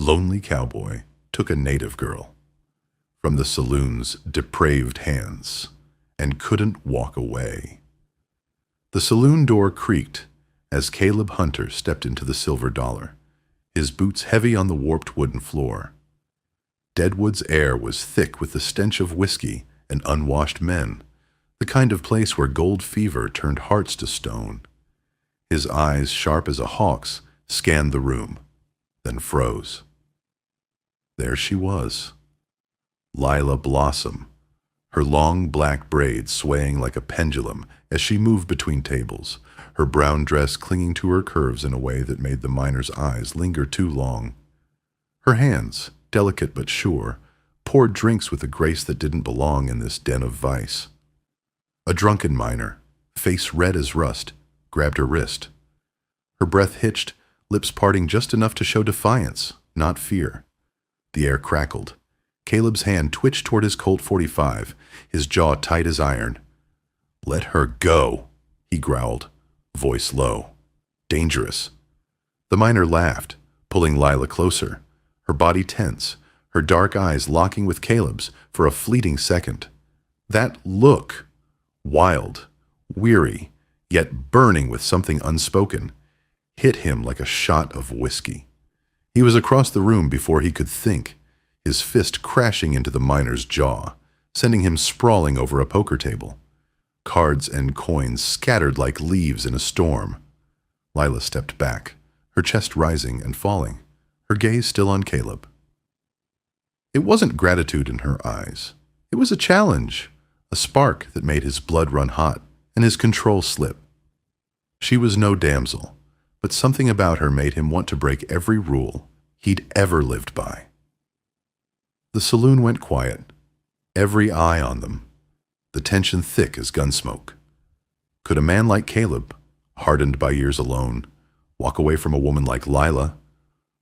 lonely cowboy took a native girl from the saloon's depraved hands and couldn't walk away. The saloon door creaked as Caleb Hunter stepped into the silver dollar, his boots heavy on the warped wooden floor. Deadwood's air was thick with the stench of whiskey and unwashed men, the kind of place where gold fever turned hearts to stone. His eyes, sharp as a hawk's, scanned the room, then froze. There she was, Lila Blossom, her long black braids swaying like a pendulum as she moved between tables, her brown dress clinging to her curves in a way that made the miner's eyes linger too long. Her hands, delicate but sure, poured drinks with a grace that didn't belong in this den of vice. A drunken miner, face red as rust, grabbed her wrist. Her breath hitched, lips parting just enough to show defiance, not fear. The air crackled. Caleb's hand twitched toward his Colt 45, his jaw tight as iron. "Let her go," he growled, voice low. "Dangerous." The miner laughed, pulling Lila closer, her body tense, her dark eyes locking with Caleb's for a fleeting second. That look, wild, weary, yet burning with something unspoken, hit him like a shot of whiskey. He was across the room before he could think, his fist crashing into the miner's jaw, sending him sprawling over a poker table. Cards and coins scattered like leaves in a storm. Lila stepped back, her chest rising and falling, her gaze still on Caleb. It wasn't gratitude in her eyes. It was a challenge, a spark that made his blood run hot and his control slip. She was no damsel, but something about her made him want to break every rule he'd ever lived by. The saloon went quiet, every eye on them, the tension thick as gunsmoke. Could a man like Caleb, hardened by years alone, walk away from a woman like Lila,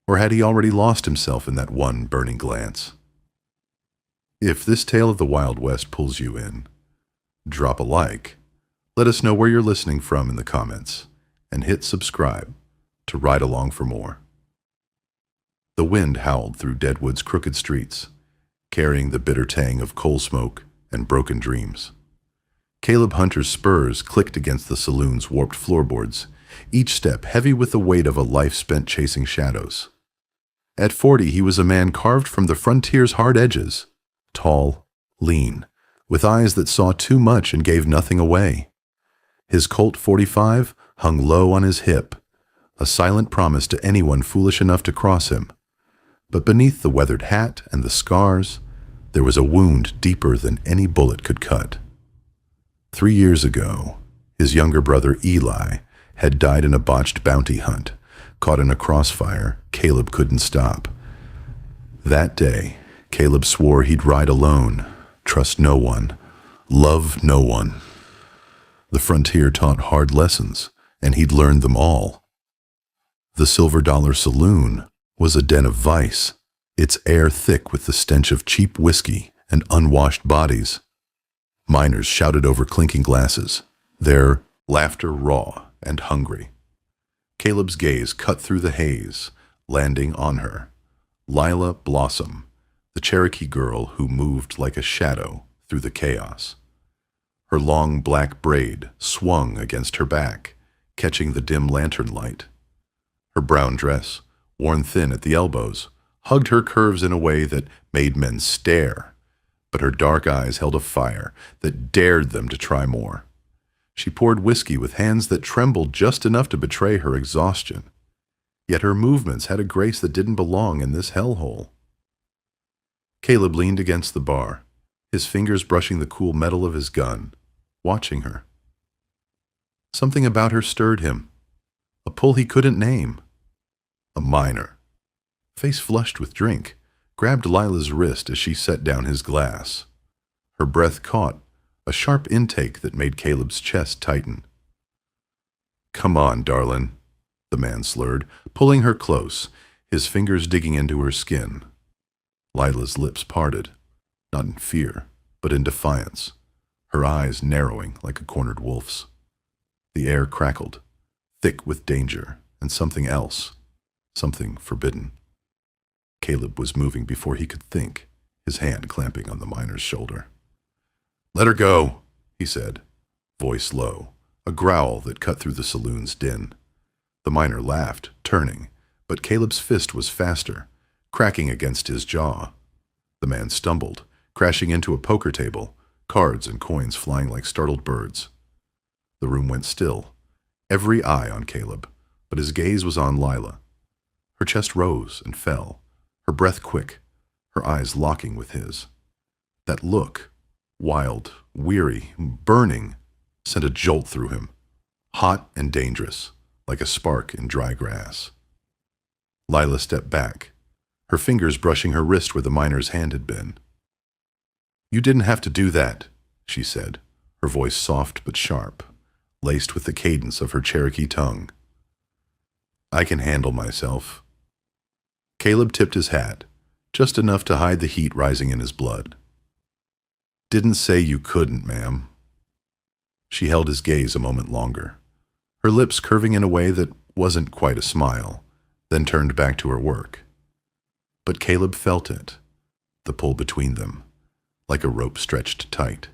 or had he already lost himself in that one burning glance? If this tale of the Wild West pulls you in, drop a like, let us know where you're listening from in the comments, and hit subscribe to ride along for more. The wind howled through Deadwood's crooked streets, carrying the bitter tang of coal smoke and broken dreams. Caleb Hunter's spurs clicked against the saloon's warped floorboards, each step heavy with the weight of a life spent chasing shadows. At 40, he was a man carved from the frontier's hard edges, tall, lean, with eyes that saw too much and gave nothing away. His Colt 45 hung low on his hip, a silent promise to anyone foolish enough to cross him. But beneath the weathered hat and the scars, there was a wound deeper than any bullet could cut. 3 years ago, his younger brother Eli had died in a botched bounty hunt. Caught in a crossfire, Caleb couldn't stop. That day, Caleb swore he'd ride alone, trust no one, love no one. The frontier taught hard lessons, and he'd learned them all. The Silver Dollar Saloon was a den of vice, its air thick with the stench of cheap whiskey and unwashed bodies. Miners shouted over clinking glasses, their laughter raw and hungry. Caleb's gaze cut through the haze, landing on her, Lila Blossom, the Cherokee girl who moved like a shadow through the chaos. Her long black braid swung against her back, catching the dim lantern light. Her brown dress, worn thin at the elbows, hugged her curves in a way that made men stare, but her dark eyes held a fire that dared them to try more. She poured whiskey with hands that trembled just enough to betray her exhaustion, yet her movements had a grace that didn't belong in this hellhole. Caleb leaned against the bar, his fingers brushing the cool metal of his gun, watching her. Something about her stirred him, a pull he couldn't name. A miner, face flushed with drink, grabbed Lila's wrist as she set down his glass. Her breath caught, a sharp intake that made Caleb's chest tighten. "Come on, darlin'," the man slurred, pulling her close, his fingers digging into her skin. Lila's lips parted, not in fear, but in defiance, her eyes narrowing like a cornered wolf's. The air crackled, thick with danger and something else, something forbidden. Caleb was moving before he could think, his hand clamping on the miner's shoulder. "Let her go," he said, voice low, a growl that cut through the saloon's din. The miner laughed, turning, but Caleb's fist was faster, cracking against his jaw. The man stumbled, crashing into a poker table, cards and coins flying like startled birds. The room went still, every eye on Caleb, but his gaze was on Lila. Her chest rose and fell, her breath quick, her eyes locking with his. That look, wild, weary, burning, sent a jolt through him, hot and dangerous, like a spark in dry grass. Lila stepped back, her fingers brushing her wrist where the miner's hand had been. "You didn't have to do that," she said, her voice soft but sharp, laced with the cadence of her Cherokee tongue. "I can handle myself." Caleb tipped his hat, just enough to hide the heat rising in his blood. "Didn't say you couldn't, ma'am." She held his gaze a moment longer, her lips curving in a way that wasn't quite a smile, then turned back to her work. But Caleb felt it, the pull between them, like a rope stretched tight,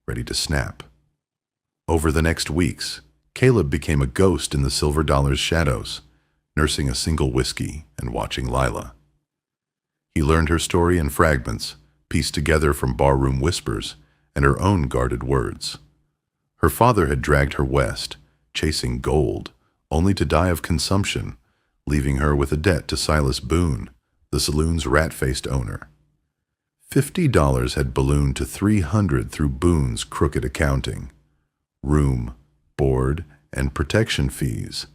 ready to snap. Over the next weeks, Caleb became a ghost in the silver dollar's shadows, nursing a single whiskey and watching Lila. He learned her story in fragments, pieced together from barroom whispers and her own guarded words. Her father had dragged her west, chasing gold, only to die of consumption, leaving her with a debt to Silas Boone, the saloon's rat-faced owner. $50 had ballooned to $300 through Boone's crooked accounting, room, board, and protection fees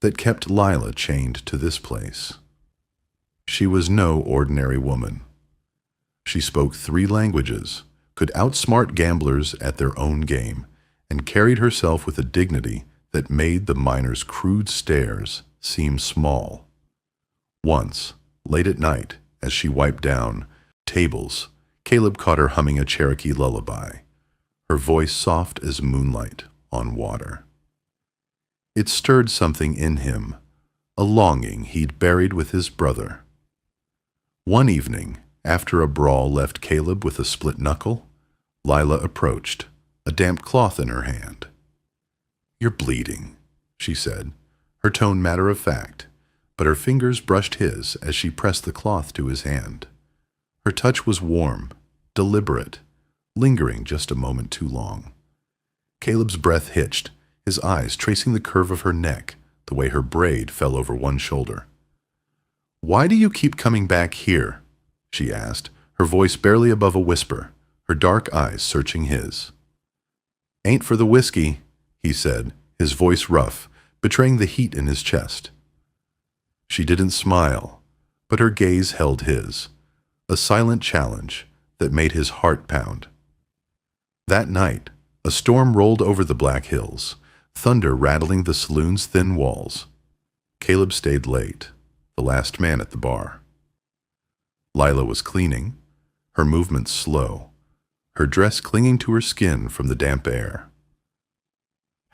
that kept Lila chained to this place. She was no ordinary woman. She spoke 3 languages, could outsmart gamblers at their own game, and carried herself with a dignity that made the miner's crude stares seem small. Once, late at night, as she wiped down tables, Caleb caught her humming a Cherokee lullaby, her voice soft as moonlight on water. It stirred something in him, a longing he'd buried with his brother. One evening, after a brawl left Caleb with a split knuckle, Lila approached, a damp cloth in her hand. "You're bleeding," she said, her tone matter-of-fact, but her fingers brushed his as she pressed the cloth to his hand. Her touch was warm, deliberate, lingering just a moment too long. Caleb's breath hitched, his eyes tracing the curve of her neck, the way her braid fell over one shoulder. "Why do you keep coming back here?" she asked, her voice barely above a whisper, her dark eyes searching his. "Ain't for the whiskey," he said, his voice rough, betraying the heat in his chest. She didn't smile, but her gaze held his, a silent challenge that made his heart pound. That night, a storm rolled over the Black Hills, thunder rattling the saloon's thin walls. Caleb stayed late, the last man at the bar. Lila was cleaning, her movements slow, her dress clinging to her skin from the damp air.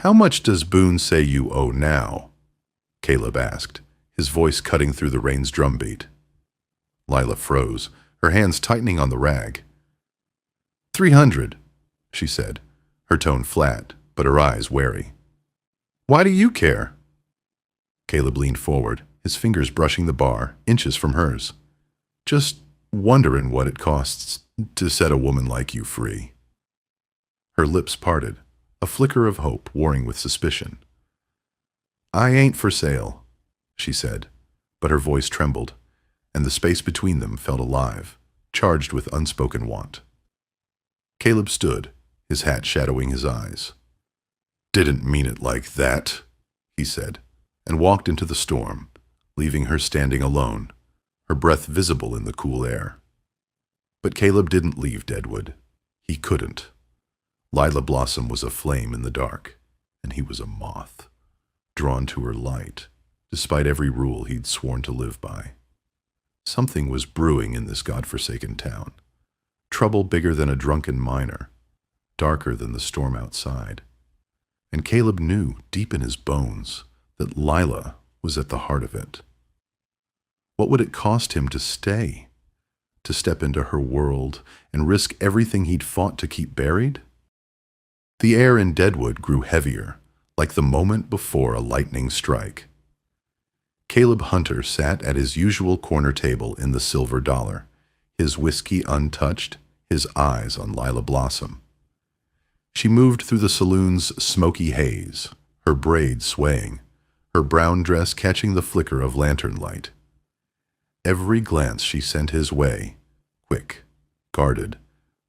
"How much does Boone say you owe now?" Caleb asked, his voice cutting through the rain's drumbeat. Lila froze, her hands tightening on the rag. "300, she said, her tone flat, but her eyes wary. "Why do you care?" Caleb leaned forward, his fingers brushing the bar, inches from hers. "Just wonderin' what it costs to set a woman like you free." Her lips parted, a flicker of hope warring with suspicion. "I ain't for sale," she said, but her voice trembled, and the space between them felt alive, charged with unspoken want. Caleb stood, his hat shadowing his eyes. "Didn't mean it like that," he said, and walked into the storm, leaving her standing alone, her breath visible in the cool air. But Caleb didn't leave Deadwood. He couldn't. Lila Blossom was a flame in the dark, and he was a moth, drawn to her light, despite every rule he'd sworn to live by. Something was brewing in this godforsaken town, trouble bigger than a drunken miner, darker than the storm outside. And Caleb knew, deep in his bones, that Lila was at the heart of it. What would it cost him to stay? To step into her world and risk everything he'd fought to keep buried? The air in Deadwood grew heavier, like the moment before a lightning strike. Caleb Hunter sat at his usual corner table in the Silver Dollar, his whiskey untouched, his eyes on Lila Blossom. She moved through the saloon's smoky haze, her braids swaying, her brown dress catching the flicker of lantern light. Every glance she sent his way, quick, guarded,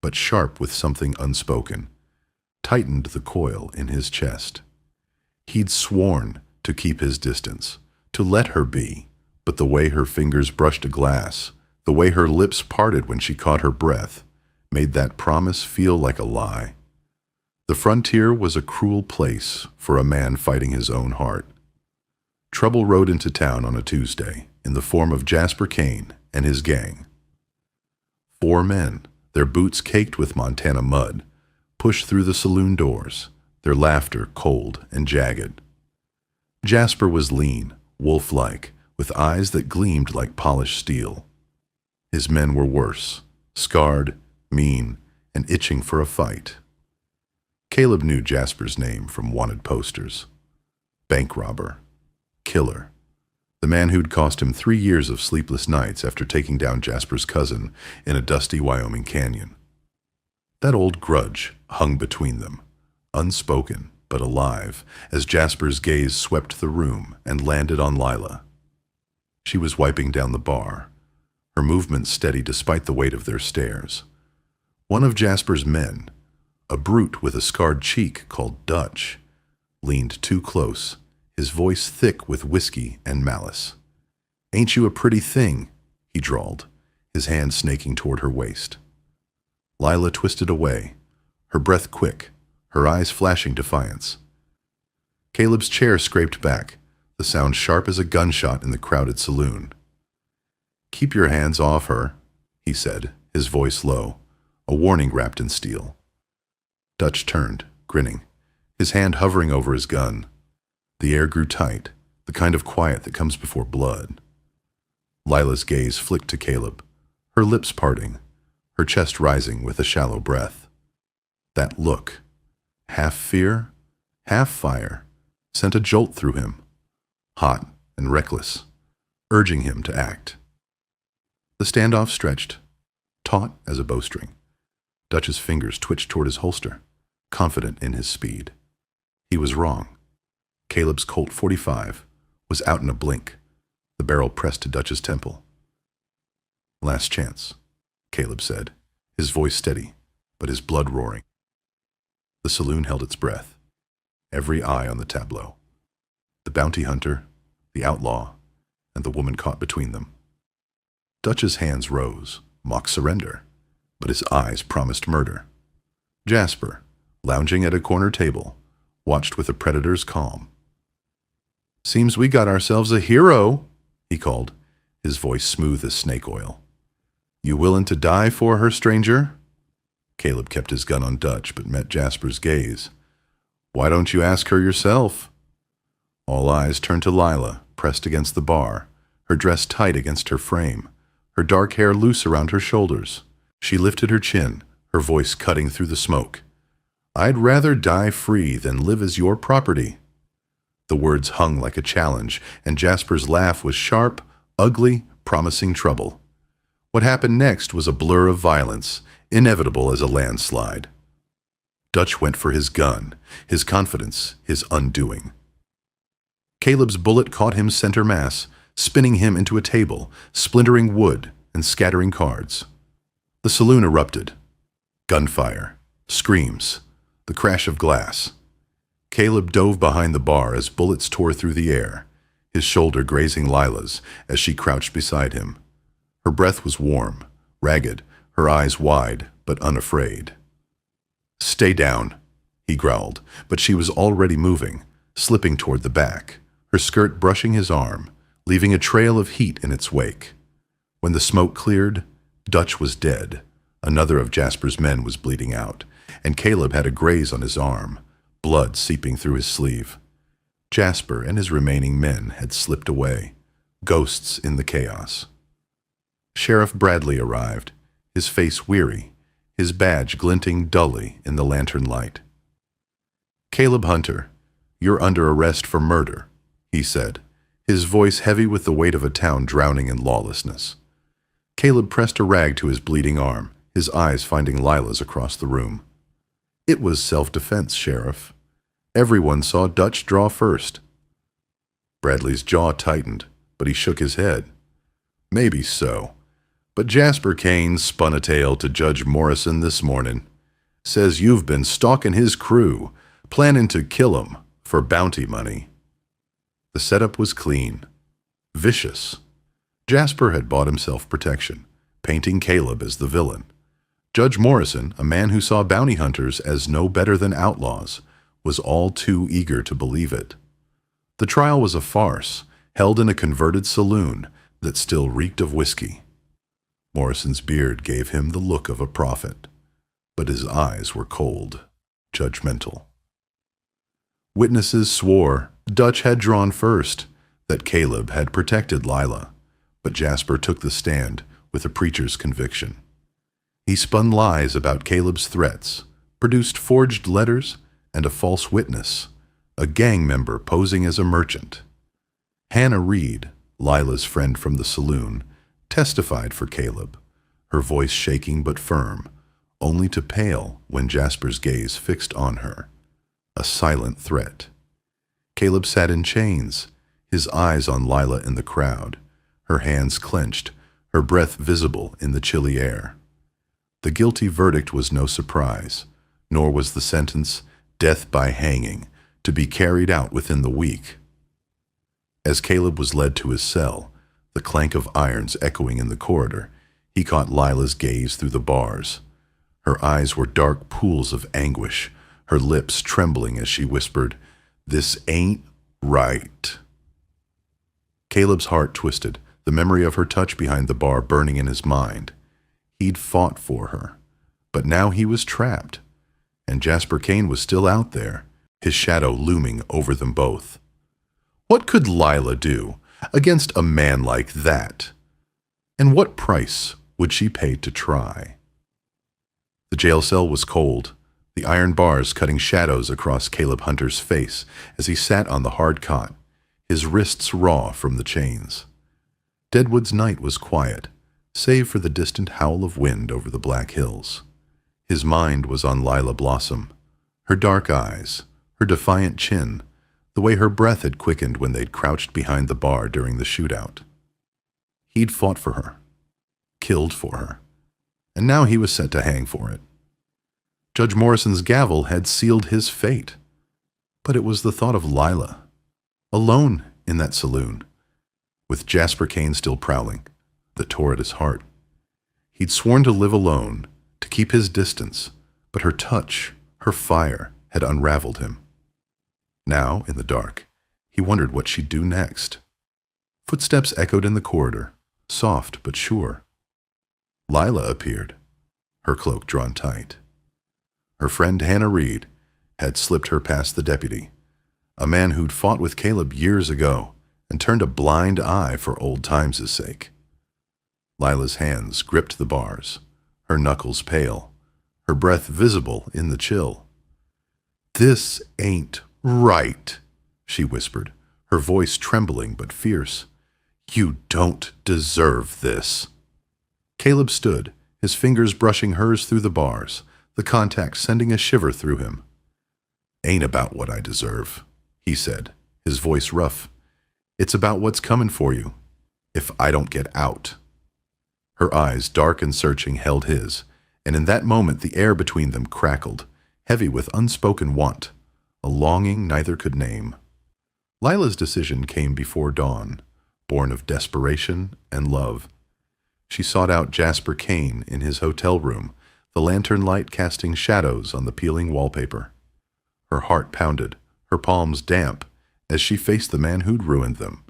but sharp with something unspoken, tightened the coil in his chest. He'd sworn to keep his distance, to let her be, but the way her fingers brushed a glass, the way her lips parted when she caught her breath, made that promise feel like a lie. The frontier was a cruel place for a man fighting his own heart. Trouble rode into town on a Tuesday in the form of Jasper Kane and his gang. 4 men, their boots caked with Montana mud, pushed through the saloon doors, their laughter cold and jagged. Jasper was lean, wolf-like, with eyes that gleamed like polished steel. His men were worse, scarred, mean, and itching for a fight. Caleb knew Jasper's name from wanted posters. Bank robber, killer, the man who'd cost him 3 years of sleepless nights after taking down Jasper's cousin in a dusty Wyoming canyon. That old grudge hung between them, unspoken but alive, as Jasper's gaze swept the room and landed on Lila. She was wiping down the bar, her movements steady despite the weight of their stares. One of Jasper's men, a brute with a scarred cheek called Dutch, leaned too close, his voice thick with whiskey and malice. "Ain't you a pretty thing?" he drawled, his hand snaking toward her waist. Lila twisted away, her breath quick, her eyes flashing defiance. Caleb's chair scraped back, the sound sharp as a gunshot in the crowded saloon. "Keep your hands off her," he said, his voice low, a warning wrapped in steel. Dutch turned, grinning, his hand hovering over his gun. The air grew tight, the kind of quiet that comes before blood. Lila's gaze flicked to Caleb, her lips parting, her chest rising with a shallow breath. That look, half fear, half fire, sent a jolt through him, hot and reckless, urging him to act. The standoff stretched, taut as a bowstring. Dutch's fingers twitched toward his holster, confident in his speed. He was wrong. Caleb's Colt .45 was out in a blink, the barrel pressed to Dutch's temple. "Last chance," Caleb said, his voice steady, but his blood roaring. The saloon held its breath, every eye on the tableau. The bounty hunter, the outlaw, and the woman caught between them. Dutch's hands rose, mock surrender, but his eyes promised murder. Jasper, lounging at a corner table, watched with a predator's calm. "Seems we got ourselves a hero," he called, his voice smooth as snake oil. "You willin' to die for her, stranger?" Caleb kept his gun on Dutch, but met Jasper's gaze. "Why don't you ask her yourself?" All eyes turned to Lila, pressed against the bar, her dress tight against her frame, her dark hair loose around her shoulders. She lifted her chin, her voice cutting through the smoke. "I'd rather die free than live as your property." The words hung like a challenge, and Jasper's laugh was sharp, ugly, promising trouble. What happened next was a blur of violence, inevitable as a landslide. Dutch went for his gun, his confidence, his undoing. Caleb's bullet caught him center mass, spinning him into a table, splintering wood and scattering cards. The saloon erupted. Gunfire, screams, the crash of glass. Caleb dove behind the bar as bullets tore through the air, his shoulder grazing Lila's as she crouched beside him. Her breath was warm, ragged, her eyes wide but unafraid. "Stay down," he growled, but she was already moving, slipping toward the back, her skirt brushing his arm, leaving a trail of heat in its wake. When the smoke cleared, Dutch was dead. Another of Jasper's men was bleeding out, and Caleb had a graze on his arm, blood seeping through his sleeve. Jasper and his remaining men had slipped away, ghosts in the chaos. Sheriff Bradley arrived, his face weary, his badge glinting dully in the lantern light. "Caleb Hunter, you're under arrest for murder," he said, his voice heavy with the weight of a town drowning in lawlessness. Caleb pressed a rag to his bleeding arm, his eyes finding Lila's across the room. "It was self-defense, Sheriff. Everyone saw Dutch draw first." Bradley's jaw tightened, but he shook his head. "Maybe so. But Jasper Kane spun a tale to Judge Morrison this morning. Says you've been stalking his crew, planning to kill 'em for bounty money." The setup was clean, vicious. Jasper had bought himself protection, painting Caleb as the villain. Judge Morrison, a man who saw bounty hunters as no better than outlaws, was all too eager to believe it. The trial was a farce, held in a converted saloon that still reeked of whiskey. Morrison's beard gave him the look of a prophet, but his eyes were cold, judgmental. Witnesses swore Dutch had drawn first, that Caleb had protected Lila, but Jasper took the stand with a preacher's conviction. He spun lies about Caleb's threats, produced forged letters and a false witness, a gang member posing as a merchant. Hannah Reed, Lila's friend from the saloon, testified for Caleb, her voice shaking but firm, only to pale when Jasper's gaze fixed on her, a silent threat. Caleb sat in chains, his eyes on Lila in the crowd, her hands clenched, her breath visible in the chilly air. The guilty verdict was no surprise, nor was the sentence, death by hanging, to be carried out within the week. As Caleb was led to his cell, the clank of irons echoing in the corridor, he caught Lila's gaze through the bars. Her eyes were dark pools of anguish, her lips trembling as she whispered, "This ain't right." Caleb's heart twisted, the memory of her touch behind the bar burning in his mind. He'd fought for her, but now he was trapped, and Jasper Kane was still out there, his shadow looming over them both. What could Lila do against a man like that? And what price would she pay to try? The jail cell was cold, the iron bars cutting shadows across Caleb Hunter's face as he sat on the hard cot, his wrists raw from the chains. Deadwood's night was quiet, save for the distant howl of wind over the black hills. His mind was on Lila Blossom, her dark eyes, her defiant chin, the way her breath had quickened when they'd crouched behind the bar during the shootout. He'd fought for her, killed for her, and now he was set to hang for it. Judge Morrison's gavel had sealed his fate, but it was the thought of Lila, alone in that saloon, with Jasper Kane still prowling, that tore at his heart. He'd sworn to live alone, to keep his distance, but her touch, her fire, had unraveled him. Now, in the dark, he wondered what she'd do next. Footsteps echoed in the corridor, soft but sure. Lila appeared, her cloak drawn tight. Her friend Hannah Reed had slipped her past the deputy, a man who'd fought with Caleb years ago and turned a blind eye for old times' sake. Lila's hands gripped the bars, her knuckles pale, her breath visible in the chill. "This ain't right," she whispered, her voice trembling but fierce. "You don't deserve this." Caleb stood, his fingers brushing hers through the bars, the contact sending a shiver through him. "Ain't about what I deserve," he said, his voice rough. "It's about what's coming for you, if I don't get out." Her eyes, dark and searching, held his, and in that moment the air between them crackled, heavy with unspoken want, a longing neither could name. Lila's decision came before dawn, born of desperation and love. She sought out Jasper Kane in his hotel room, the lantern light casting shadows on the peeling wallpaper. Her heart pounded, her palms damp, as she faced the man who'd ruined them.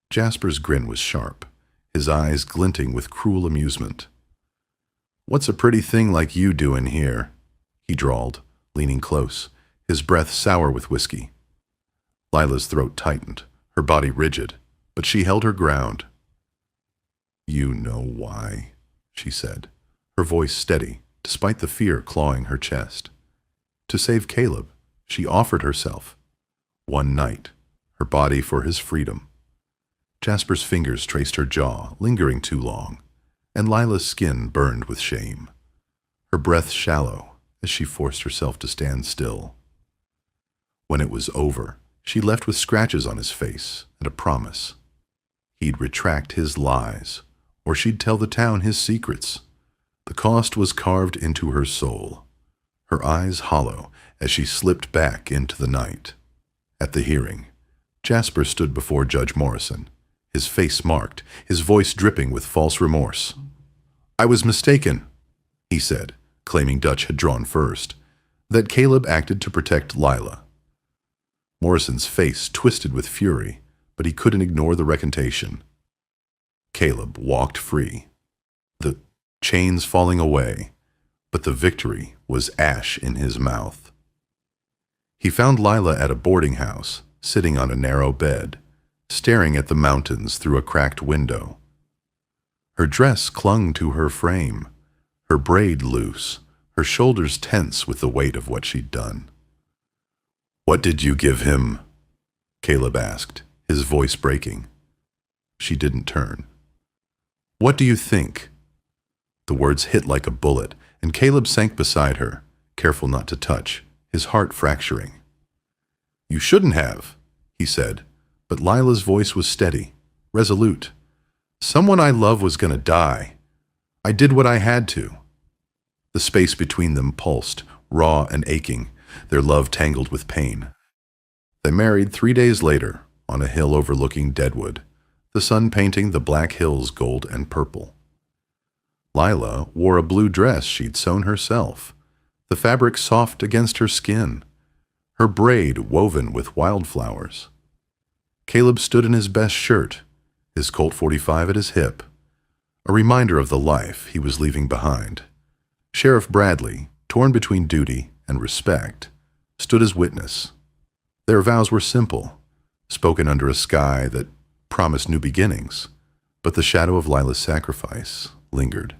Jasper's grin was sharp, his eyes glinting with cruel amusement. "What's a pretty thing like you doing here?" he drawled, leaning close, his breath sour with whiskey. Lila's throat tightened, her body rigid, but she held her ground. "You know why," she said, her voice steady, despite the fear clawing her chest. To save Caleb, she offered herself. One night, her body for his freedom. Jasper's fingers traced her jaw, lingering too long, and Lila's skin burned with shame. Her breath shallow as she forced herself to stand still. When it was over, she left with scratches on his face and a promise. He'd retract his lies, or she'd tell the town his secrets. The cost was carved into her soul, her eyes hollow as she slipped back into the night. At the hearing, Jasper stood before Judge Morrison, his face marked, his voice dripping with false remorse. "I was mistaken," he said, claiming Dutch had drawn first, that Caleb acted to protect Lila. Morrison's face twisted with fury, but he couldn't ignore the recantation. Caleb walked free, the chains falling away, but the victory was ash in his mouth. He found Lila at a boarding house, sitting on a narrow bed, staring at the mountains through a cracked window. Her dress clung to her frame, her braid loose, her shoulders tense with the weight of what she'd done. "What did you give him?" Caleb asked, his voice breaking. She didn't turn. "What do you think?" The words hit like a bullet, and Caleb sank beside her, careful not to touch, his heart fracturing. "You shouldn't have," he said, but Lila's voice was steady, resolute. "Someone I love was going to die. I did what I had to." The space between them pulsed, raw and aching, their love tangled with pain. They married 3 days later, on a hill overlooking Deadwood, the sun painting the black hills gold and purple. Lila wore a blue dress she'd sewn herself, the fabric soft against her skin, her braid woven with wildflowers. Caleb stood in his best shirt, his Colt 45 at his hip, a reminder of the life he was leaving behind. Sheriff Bradley, torn between duty and respect, stood as witness. Their vows were simple, spoken under a sky that promised new beginnings, but the shadow of Lila's sacrifice lingered.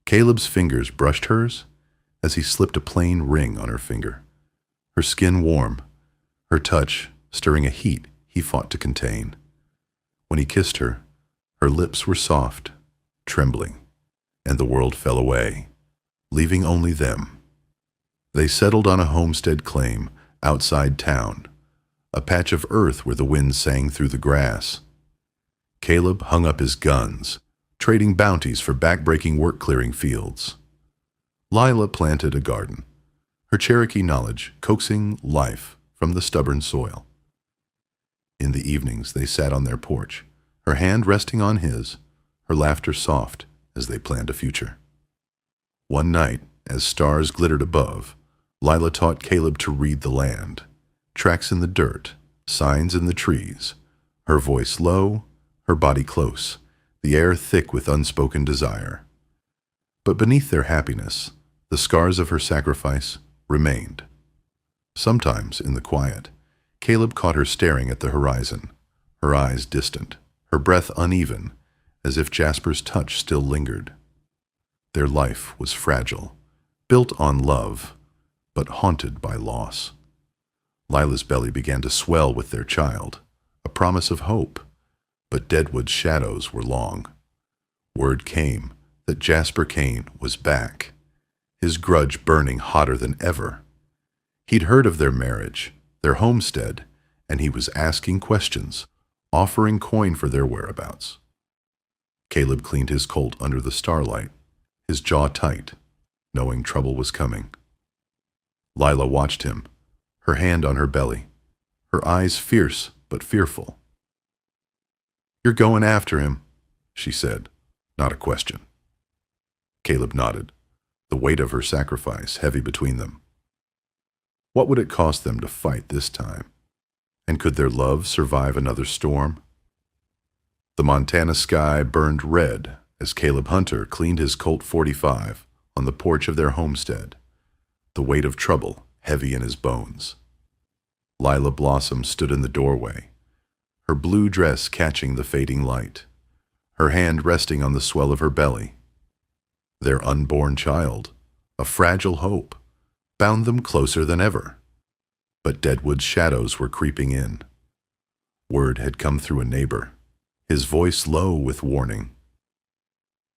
Caleb's fingers brushed hers as he slipped a plain ring on her finger, her skin warm, her touch stirring a heat he fought to contain. When he kissed her, her lips were soft, trembling, and the world fell away, leaving only them. They settled on a homestead claim outside town, a patch of earth where the wind sang through the grass. Caleb hung up his guns, trading bounties for back-breaking work-clearing fields. Lila planted a garden, her Cherokee knowledge coaxing life from the stubborn soil. In the evenings they sat on their porch, her hand resting on his, her laughter soft as they planned a future. One night, as stars glittered above, Lila taught Caleb to read the land, tracks in the dirt, signs in the trees, her voice low, her body close, the air thick with unspoken desire. But beneath their happiness, the scars of her sacrifice remained. Sometimes, in the quiet, Caleb caught her staring at the horizon, her eyes distant, her breath uneven, as if Jasper's touch still lingered. Their life was fragile, built on love, but haunted by loss. Lila's belly began to swell with their child, a promise of hope, but Deadwood's shadows were long. Word came that Jasper Kane was back, his grudge burning hotter than ever. He'd heard of their marriage, their homestead, and he was asking questions, offering coin for their whereabouts. Caleb cleaned his Colt under the starlight, his jaw tight, knowing trouble was coming. Lila watched him, her hand on her belly, her eyes fierce but fearful. "You're going after him," she said, not a question. Caleb nodded, the weight of her sacrifice heavy between them. What would it cost them to fight this time? And could their love survive another storm? The Montana sky burned red as Caleb Hunter cleaned his Colt 45 on the porch of their homestead, the weight of trouble heavy in his bones. Lila Blossom stood in the doorway, her blue dress catching the fading light, her hand resting on the swell of her belly. Their unborn child, a fragile hope, bound them closer than ever. But Deadwood's shadows were creeping in. Word had come through a neighbor, his voice low with warning.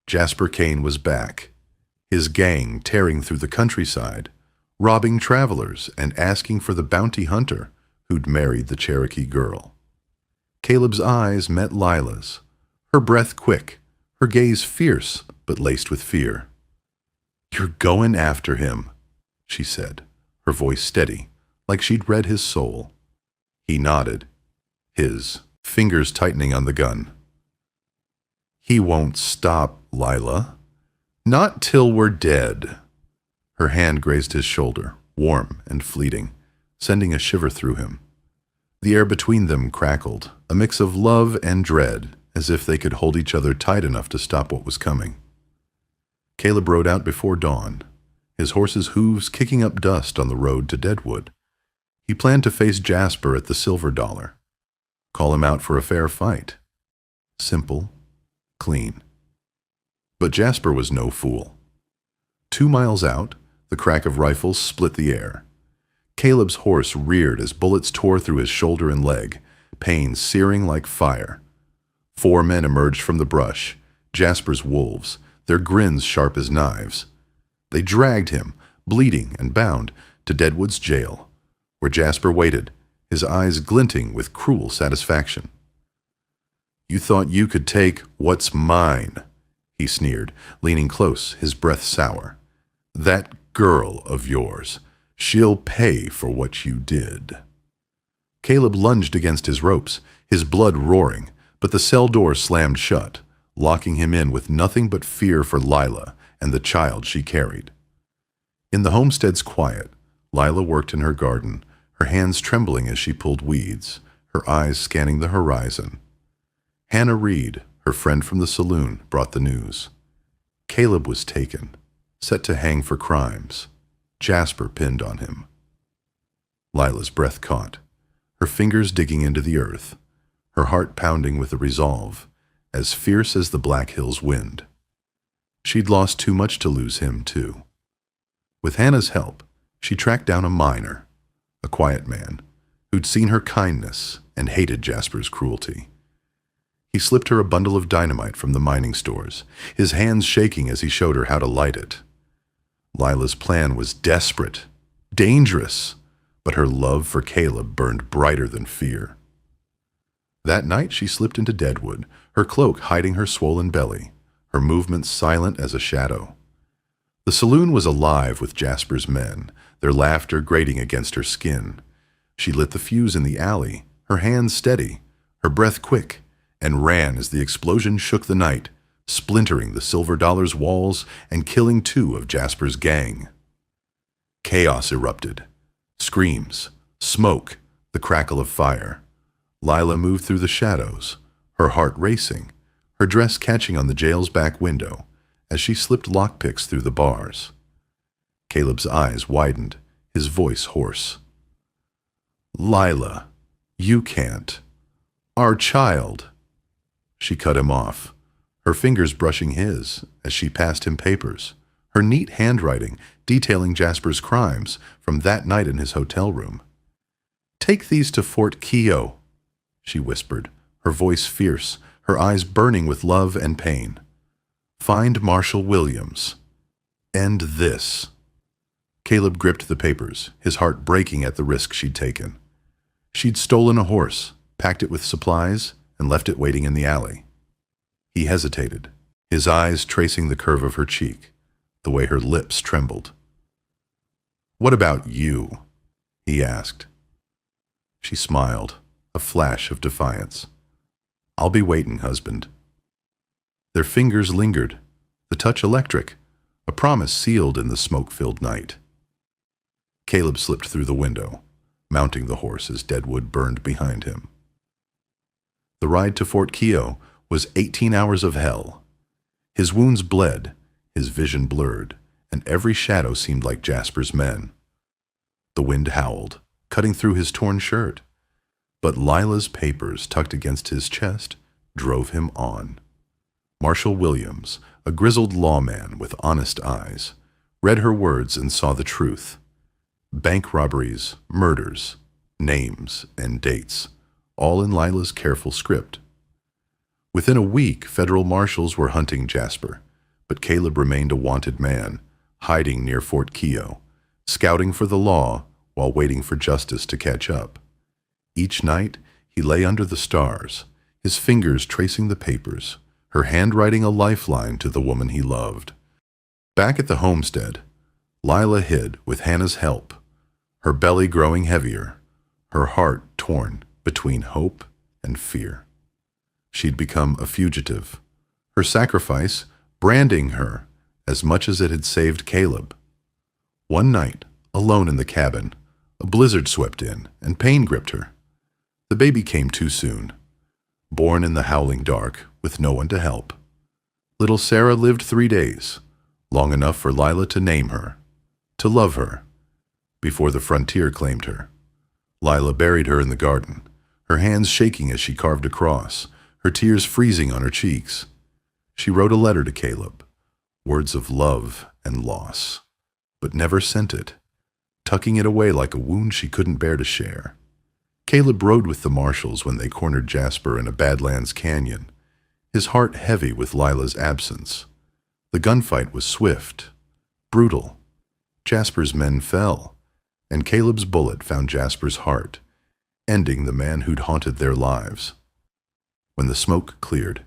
Jasper Kane was back, his gang tearing through the countryside, robbing travelers and asking for the bounty hunter who'd married the Cherokee girl. Caleb's eyes met Lila's, her breath quick, her gaze fierce but laced with fear. "You're going after him," she said, her voice steady, like she'd read his soul. He nodded, his fingers tightening on the gun. "He won't stop, Lila. Not till we're dead." Her hand grazed his shoulder, warm and fleeting, sending a shiver through him. The air between them crackled, a mix of love and dread, as if they could hold each other tight enough to stop what was coming. Caleb rode out before dawn, his horse's hooves kicking up dust on the road to Deadwood. He planned to face Jasper at the Silver Dollar, call him out for a fair fight. Simple, clean. But Jasper was no fool. 2 miles out, the crack of rifles split the air. Caleb's horse reared as bullets tore through his shoulder and leg, pain searing like fire. 4 men emerged from the brush, Jasper's wolves, their grins sharp as knives. They dragged him, bleeding and bound, to Deadwood's jail, where Jasper waited, his eyes glinting with cruel satisfaction. "You thought you could take what's mine," he sneered, leaning close, his breath sour. "That girl of yours, she'll pay for what you did." Caleb lunged against his ropes, his blood roaring, but the cell door slammed shut, locking him in with nothing but fear for Lila and the child she carried. In the homestead's quiet, Lila worked in her garden, her hands trembling as she pulled weeds, her eyes scanning the horizon. Hannah Reed, her friend from the saloon, brought the news. Caleb was taken, set to hang for crimes. Jasper pinned on him. Lila's breath caught, her fingers digging into the earth, her heart pounding with a resolve, as fierce as the Black Hills wind. She'd lost too much to lose him, too. With Hannah's help, she tracked down a miner, a quiet man, who'd seen her kindness and hated Jasper's cruelty. He slipped her a bundle of dynamite from the mining stores, his hands shaking as he showed her how to light it. Lila's plan was desperate, dangerous, but her love for Caleb burned brighter than fear. That night she slipped into Deadwood, her cloak hiding her swollen belly, her movements silent as a shadow. The saloon was alive with Jasper's men, their laughter grating against her skin. She lit the fuse in the alley, her hands steady, her breath quick, and ran as the explosion shook the night, splintering the Silver Dollar's walls and killing 2 of Jasper's gang. Chaos erupted. Screams, smoke, the crackle of fire. Lila moved through the shadows, her heart racing, her dress catching on the jail's back window as she slipped lockpicks through the bars. Caleb's eyes widened, his voice hoarse. "Lila, you can't. Our child." She cut him off, her fingers brushing his as she passed him papers, her neat handwriting detailing Jasper's crimes from that night in his hotel room. "Take these to Fort Keogh," she whispered, her voice fierce, her eyes burning with love and pain. "Find Marshall Williams. End this." Caleb gripped the papers, his heart breaking at the risk she'd taken. She'd stolen a horse, packed it with supplies, and left it waiting in the alley. He hesitated, his eyes tracing the curve of her cheek, the way her lips trembled. "What about you?" he asked. She smiled, a flash of defiance. "I'll be waiting, husband." Their fingers lingered, the touch electric, a promise sealed in the smoke-filled night. Caleb slipped through the window, mounting the horse as Deadwood burned behind him. The ride to Fort Keogh was 18 hours of hell. His wounds bled, his vision blurred, and every shadow seemed like Jasper's men. The wind howled, cutting through his torn shirt, But Lila's papers tucked against his chest drove him on. Marshall Williams, a grizzled lawman with honest eyes, read her words and saw the truth. Bank robberies, murders, names, and dates, all in Lila's careful script. Within a week, federal marshals were hunting Jasper, but Caleb remained a wanted man, hiding near Fort Keogh, scouting for the law while waiting for justice to catch up. Each night, he lay under the stars, his fingers tracing the papers, her handwriting a lifeline to the woman he loved. Back at the homestead, Lila hid with Hannah's help, her belly growing heavier, her heart torn between hope and fear. She'd become a fugitive, her sacrifice branding her as much as it had saved Caleb. One night, alone in the cabin, a blizzard swept in and pain gripped her. The baby came too soon, born in the howling dark with no one to help. Little Sarah lived 3 days, long enough for Lila to name her, to love her, before the frontier claimed her. Lila buried her in the garden, her hands shaking as she carved a cross, her tears freezing on her cheeks. She wrote a letter to Caleb, words of love and loss, but never sent it, tucking it away like a wound she couldn't bear to share. Caleb rode with the marshals when they cornered Jasper in a Badlands canyon, his heart heavy with Lila's absence. The gunfight was swift, brutal. Jasper's men fell, and Caleb's bullet found Jasper's heart, ending the man who'd haunted their lives. When the smoke cleared,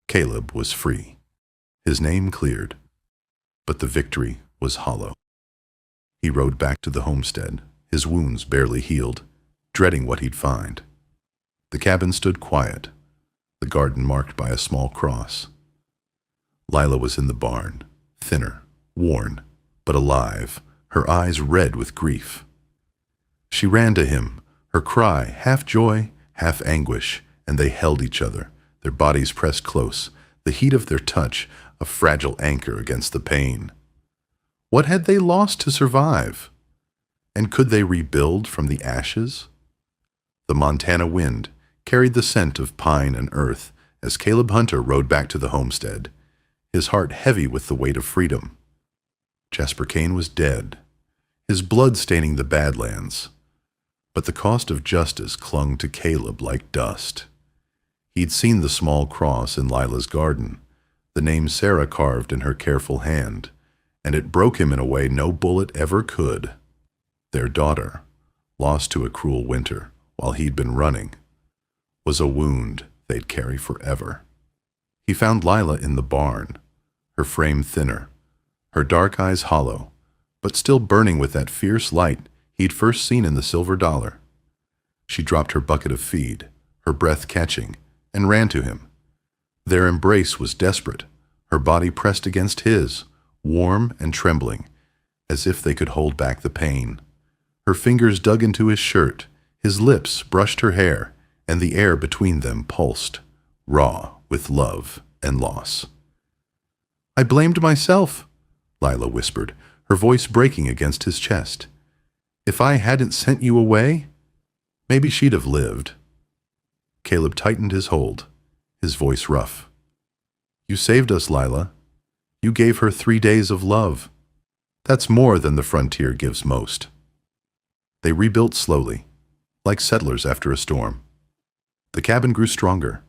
Caleb was free. His name cleared, but the victory was hollow. He rode back to the homestead, his wounds barely healed, dreading what he'd find. The cabin stood quiet, the garden marked by a small cross. Lila was in the barn, thinner, worn, but alive, her eyes red with grief. She ran to him, her cry half joy, half anguish, and they held each other, their bodies pressed close, the heat of their touch a fragile anchor against the pain. What had they lost to survive? And could they rebuild from the ashes? The Montana wind carried the scent of pine and earth as Caleb Hunter rode back to the homestead, his heart heavy with the weight of freedom. Jasper Kane was dead, his blood staining the Badlands, but the cost of justice clung to Caleb like dust. He'd seen the small cross in Lila's garden, the name Sarah carved in her careful hand, and it broke him in a way no bullet ever could. Their daughter, lost to a cruel winter while he'd been running, was a wound they'd carry forever. He found Lila in the barn, her frame thinner, her dark eyes hollow, but still burning with that fierce light he'd first seen in the silver dollar. She dropped her bucket of feed, her breath catching, and ran to him. Their embrace was desperate, her body pressed against his, warm and trembling, as if they could hold back the pain. Her fingers dug into his shirt, his lips brushed her hair, and the air between them pulsed, raw with love and loss. "I blamed myself," Lila whispered, her voice breaking against his chest. "If I hadn't sent you away, maybe she'd have lived." Caleb tightened his hold, his voice rough. "You saved us, Lila. You gave her 3 days of love. That's more than the frontier gives most." They rebuilt slowly, like settlers after a storm. The cabin grew stronger,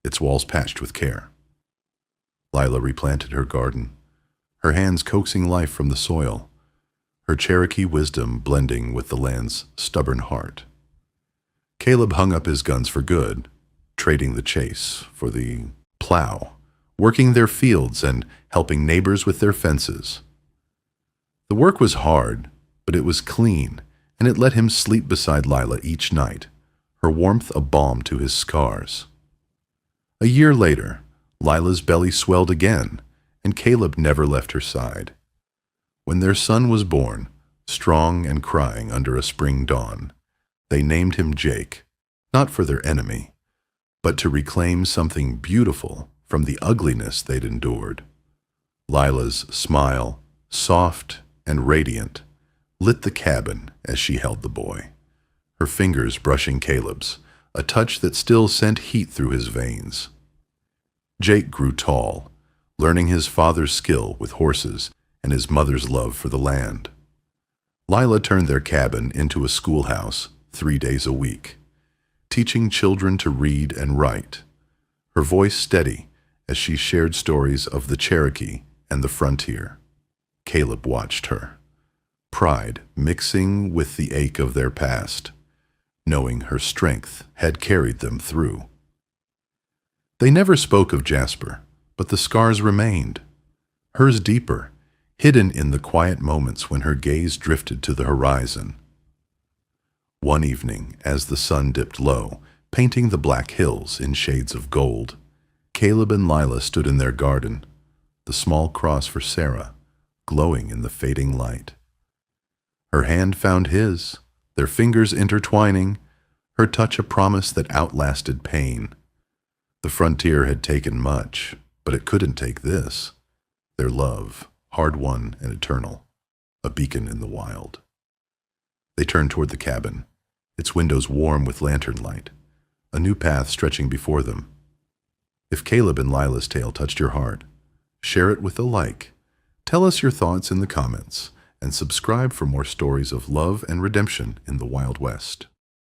its walls patched with care. Lila replanted her garden, her hands coaxing life from the soil, her Cherokee wisdom blending with the land's stubborn heart. Caleb hung up his guns for good, trading the chase for the plow, working their fields and helping neighbors with their fences. The work was hard, but it was clean, and it let him sleep beside Lila each night, her warmth a balm to his scars. A year later, Lila's belly swelled again, and Caleb never left her side. When their son was born, strong and crying under a spring dawn, they named him Jake, not for their enemy, but to reclaim something beautiful from the ugliness they'd endured. Lila's smile, soft and radiant, lit the cabin as she held the boy, her fingers brushing Caleb's, a touch that still sent heat through his veins. Jake grew tall, learning his father's skill with horses and his mother's love for the land. Lila turned their cabin into a schoolhouse 3 days a week, teaching children to read and write, her voice steady as she shared stories of the Cherokee and the frontier. Caleb watched her, pride mixing with the ache of their past, knowing her strength had carried them through. They never spoke of Jasper, but the scars remained, hers deeper, hidden in the quiet moments when her gaze drifted to the horizon. One evening, as the sun dipped low, painting the black hills in shades of gold, Caleb and Lila stood in their garden, the small cross for Sarah, glowing in the fading light. Her hand found his, their fingers intertwining, her touch a promise that outlasted pain. The frontier had taken much, but it couldn't take this, their love, hard-won and eternal, a beacon in the wild. They turned toward the cabin, its windows warm with lantern light, a new path stretching before them. If Caleb and Lila's tale touched your heart, share it with a like. Tell us your thoughts in the comments, and subscribe for more stories of love and redemption in the Wild West.